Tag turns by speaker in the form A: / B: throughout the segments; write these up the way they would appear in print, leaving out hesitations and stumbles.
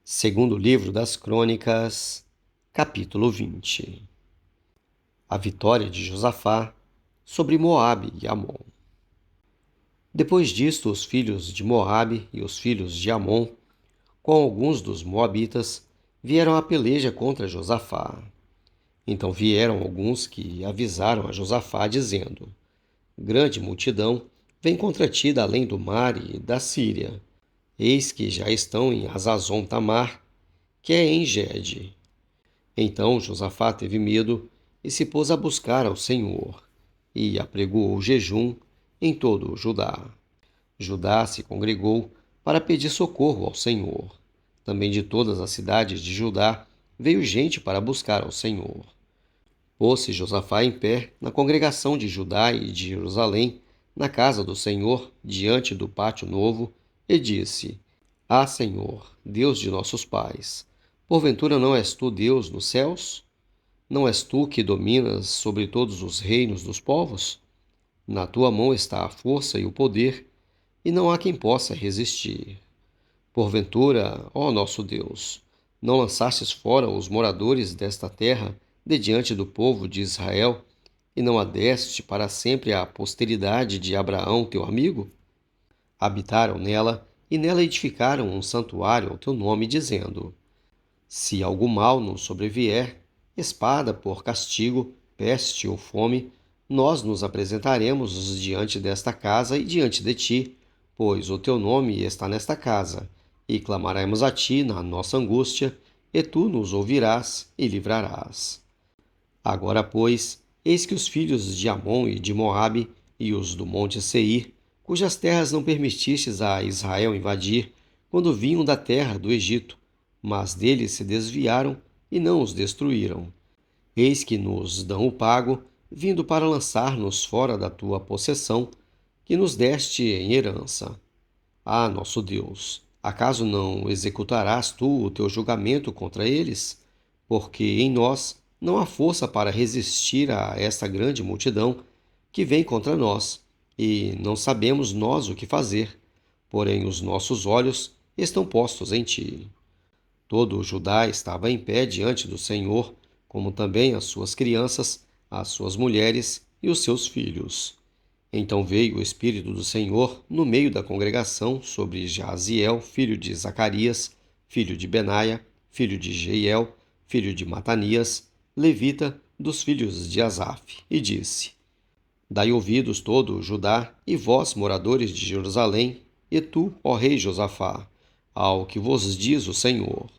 A: Segundo livro das Crônicas, capítulo 20. A vitória de Josafá sobre Moabe e Amon. Depois disto, os filhos de Moabe e os filhos de Amon, com alguns dos moabitas, vieram à peleja contra Josafá. Então vieram alguns que avisaram a Josafá, dizendo: Grande multidão vem contra ti da além do mar e da Síria. Eis que já estão em Hazazon Tamar, que é em Gede. Então Josafá teve medo e se pôs a buscar ao Senhor, e apregoou jejum em todo o Judá. Judá se congregou para pedir socorro ao Senhor. Também de todas as cidades de Judá veio gente para buscar ao Senhor. Pôs-se Josafá em pé na congregação de Judá e de Jerusalém, na casa do Senhor, diante do pátio novo, e disse: Ah, Senhor, Deus de nossos pais, porventura não és tu Deus nos céus? Não és tu que dominas sobre todos os reinos dos povos? Na tua mão está a força e o poder, e não há quem possa resistir. Porventura, ó nosso Deus, não lançastes fora os moradores desta terra de diante do povo de Israel, e não a deste para sempre à posteridade de Abraão, teu amigo? Habitaram nela, e nela edificaram um santuário ao teu nome, dizendo: Se algo mal nos sobrevier, espada por castigo, peste ou fome, nós nos apresentaremos diante desta casa e diante de ti, pois o teu nome está nesta casa, e clamaremos a ti na nossa angústia, e tu nos ouvirás e livrarás. Agora, pois, eis que os filhos de Amon e de Moabe e os do monte Seir, cujas terras não permitistes a Israel invadir, quando vinham da terra do Egito, mas deles se desviaram e não os destruíram. Eis que nos dão o pago, vindo para lançar-nos fora da tua possessão, que nos deste em herança. Ah, nosso Deus, acaso não executarás tu o teu julgamento contra eles? Porque em nós não há força para resistir a esta grande multidão que vem contra nós, e não sabemos nós o que fazer, porém os nossos olhos estão postos em ti. Todo o Judá estava em pé diante do Senhor, como também as suas crianças, as suas mulheres e os seus filhos. Então veio o Espírito do Senhor no meio da congregação sobre Jaziel, filho de Zacarias, filho de Benaia, filho de Jeiel, filho de Matanias, levita dos filhos de Asaf, e disse: Dai ouvidos todo o Judá, e vós, moradores de Jerusalém, e tu, ó rei Josafá, ao que vos diz o Senhor.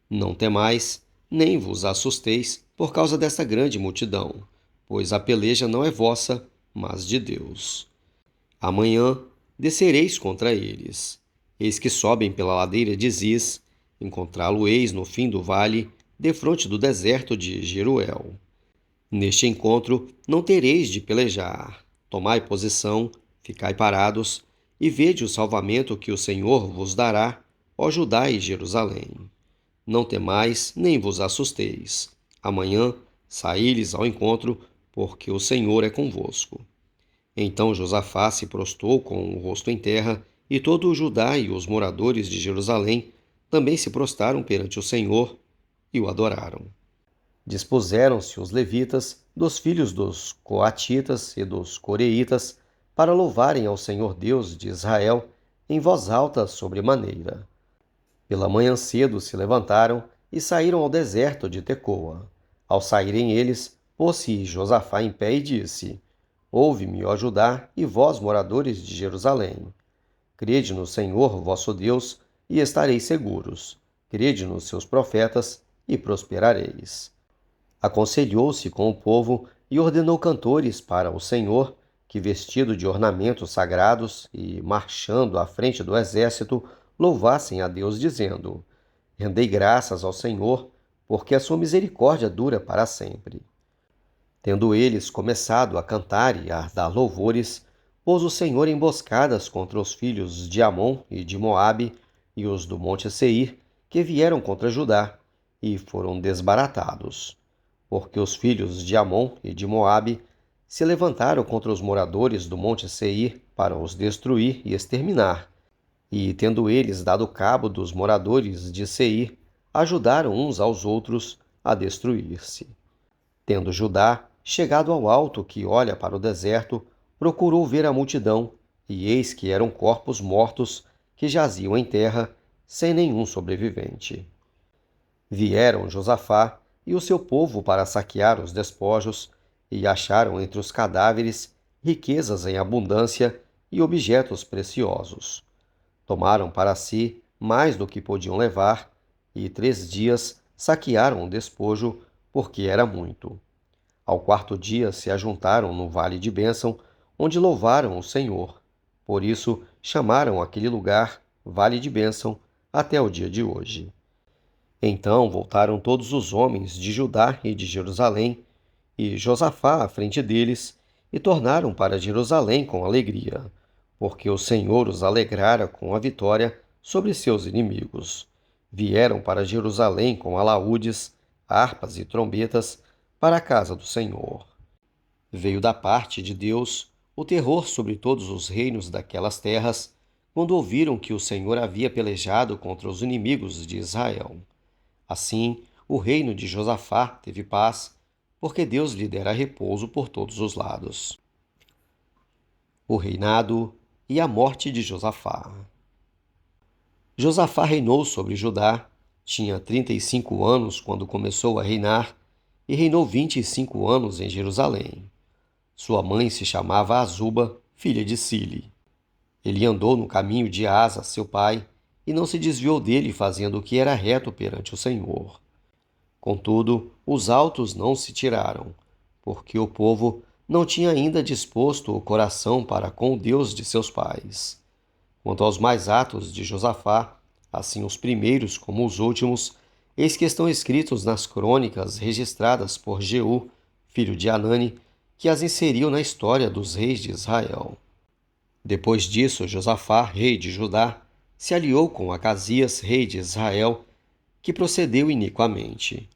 A: Não temais, nem vos assusteis por causa desta grande multidão, pois a peleja não é vossa, mas de Deus. Amanhã descereis contra eles. Eis que sobem pela ladeira de Ziz, encontrá-lo-eis no fim do vale, defronte do deserto de Jeruel. Neste encontro não tereis de pelejar. Tomai posição, ficai parados, e vede o salvamento que o Senhor vos dará, ó Judá e Jerusalém. Não temais, nem vos assusteis. Amanhã saí-lhes ao encontro, porque o Senhor é convosco. Então Josafá se prostrou com o rosto em terra, e todo o Judá e os moradores de Jerusalém também se prostraram perante o Senhor e o adoraram. Dispuseram-se os levitas, dos filhos dos coatitas e dos coreitas, para louvarem ao Senhor Deus de Israel em voz alta sobremaneira. Pela manhã cedo se levantaram e saíram ao deserto de Tecoa. Ao saírem eles, pôs-se Josafá em pé e disse: Ouve-me, ó Judá, e vós, moradores de Jerusalém. Crede no Senhor vosso Deus, e estareis seguros. Crede nos seus profetas, e prosperareis. Aconselhou-se com o povo e ordenou cantores para o Senhor, que, vestido de ornamentos sagrados e marchando à frente do exército, louvassem a Deus, dizendo: Rendei graças ao Senhor, porque a sua misericórdia dura para sempre. Tendo eles começado a cantar e a dar louvores, pôs o Senhor emboscadas contra os filhos de Amon e de Moabe e os do monte Seir, que vieram contra Judá, e foram desbaratados. Porque os filhos de Amon e de Moabe se levantaram contra os moradores do monte Seir para os destruir e exterminar. E, tendo eles dado cabo dos moradores de Seir, ajudaram uns aos outros a destruir-se. Tendo Judá chegado ao alto que olha para o deserto, procurou ver a multidão, e eis que eram corpos mortos que jaziam em terra, sem nenhum sobrevivente. Vieram Josafá e o seu povo para saquear os despojos, e acharam entre os cadáveres riquezas em abundância e objetos preciosos. Tomaram para si mais do que podiam levar, e 3 dias saquearam o despojo, porque era muito. Ao quarto dia se ajuntaram no vale de Bênção, onde louvaram o Senhor. Por isso chamaram aquele lugar Vale de Bênção até o dia de hoje. Então voltaram todos os homens de Judá e de Jerusalém, e Josafá à frente deles, e tornaram para Jerusalém com alegria, porque o Senhor os alegrara com a vitória sobre seus inimigos. Vieram para Jerusalém com alaúdes, harpas e trombetas para a casa do Senhor. Veio da parte de Deus o terror sobre todos os reinos daquelas terras, quando ouviram que o Senhor havia pelejado contra os inimigos de Israel. Assim, o reino de Josafá teve paz, porque Deus lhe dera repouso por todos os lados. O reinado e a morte de Josafá. Josafá reinou sobre Judá, tinha 35 anos quando começou a reinar, e reinou 25 anos em Jerusalém. Sua mãe se chamava Azuba, filha de Sili. Ele andou no caminho de Asa, seu pai, e não se desviou dele, fazendo o que era reto perante o Senhor. Contudo, os altos não se tiraram, porque o povo não tinha ainda disposto o coração para com o Deus de seus pais. Quanto aos mais atos de Josafá, assim os primeiros como os últimos, eis que estão escritos nas crônicas registradas por Jeú, filho de Anani, que as inseriu na história dos reis de Israel. Depois disso, Josafá, rei de Judá, se aliou com Acasias, rei de Israel, que procedeu iniquamente.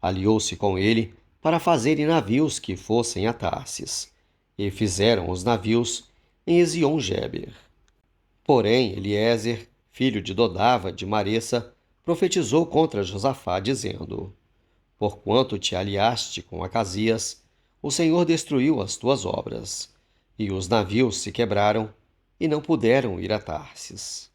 A: Aliou-se com ele para fazerem navios que fossem a Tarsis, e fizeram os navios em Ezion-Geber. Porém, Eliezer, filho de Dodava de Maressa, profetizou contra Josafá, dizendo: Porquanto te aliaste com Acasias, o Senhor destruiu as tuas obras, e os navios se quebraram, e não puderam ir a Tarsis.